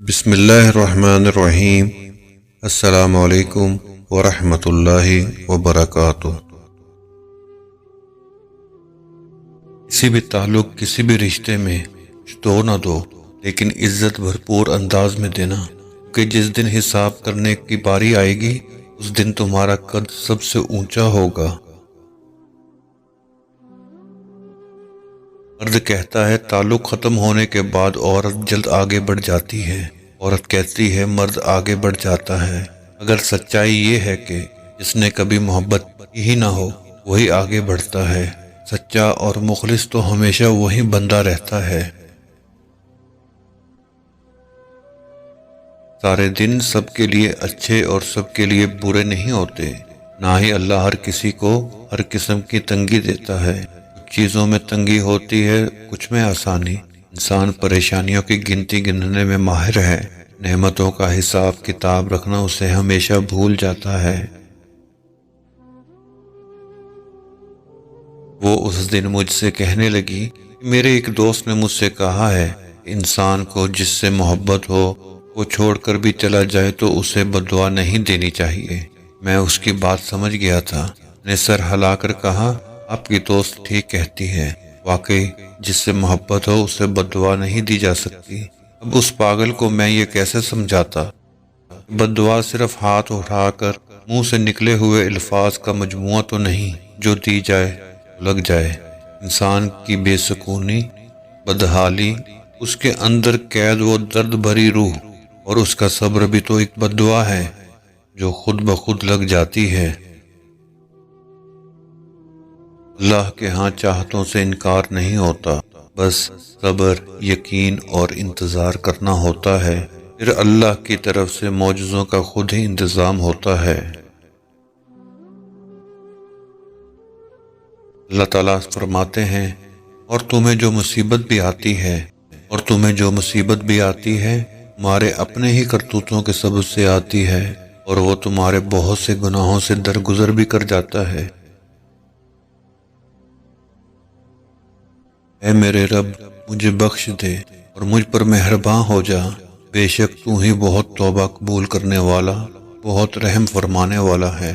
بسم اللہ الرحمن الرحیم۔ السلام علیکم ورحمۃ اللہ وبرکاتہ۔ کسی بھی تعلق، کسی بھی رشتے میں دو نہ دو، لیکن عزت بھرپور انداز میں دینا، کہ جس دن حساب کرنے کی باری آئے گی اس دن تمہارا قد سب سے اونچا ہوگا۔ مرد کہتا ہے تعلق ختم ہونے کے بعد عورت جلد آگے بڑھ جاتی ہے، عورت کہتی ہے مرد آگے بڑھ جاتا ہے۔ اگر سچائی یہ ہے کہ جس نے کبھی محبت کی ہی نہ ہو وہی آگے بڑھتا ہے، سچا اور مخلص تو ہمیشہ وہی بندہ رہتا ہے۔ سارے دن سب کے لیے اچھے اور سب کے لیے برے نہیں ہوتے، نہ ہی اللہ ہر کسی کو ہر قسم کی تنگی دیتا ہے۔ کچھ چیزوں میں تنگی ہوتی ہے، کچھ میں آسانی۔ انسان پریشانیوں کی گنتی گننے میں ماہر ہے، نعمتوں کا حساب کتاب رکھنا اسے ہمیشہ بھول جاتا ہے۔ وہ اس دن مجھ سے کہنے لگی، میرے ایک دوست نے مجھ سے کہا ہے انسان کو جس سے محبت ہو وہ چھوڑ کر بھی چلا جائے تو اسے بد دعا نہیں دینی چاہیے۔ میں اس کی بات سمجھ گیا تھا، نے سر ہلا کر کہا، آپ کی دوست ٹھیک کہتی ہے، واقعی جس سے محبت ہو اسے بد دعا نہیں دی جا سکتی۔ اب اس پاگل کو میں یہ کیسے سمجھاتا؟ بد دعا صرف ہاتھ اٹھا کر منہ سے نکلے ہوئے الفاظ کا مجموعہ تو نہیں، جو دی جائے لگ جائے۔ انسان کی بے سکونی، بدحالی، اس کے اندر قید و درد بھری روح، اور اس کا صبر بھی تو ایک بد دعا ہے جو خود بخود لگ جاتی ہے۔ اللہ کے ہاں چاہتوں سے انکار نہیں ہوتا، بس صبر، یقین اور انتظار کرنا ہوتا ہے، پھر اللہ کی طرف سے معجزوں کا خود ہی انتظام ہوتا ہے۔ اللہ تعالیٰ فرماتے ہیں، اور تمہیں جو مصیبت بھی آتی ہے تمہارے اپنے ہی کرتوتوں کے سبب سے آتی ہے، اور وہ تمہارے بہت سے گناہوں سے درگزر بھی کر جاتا ہے۔ اے میرے رب، مجھے بخش دے اور مجھ پر مہرباں ہو جا، بے شک تو ہی بہت توبہ قبول کرنے والا، بہت رحم فرمانے والا ہے۔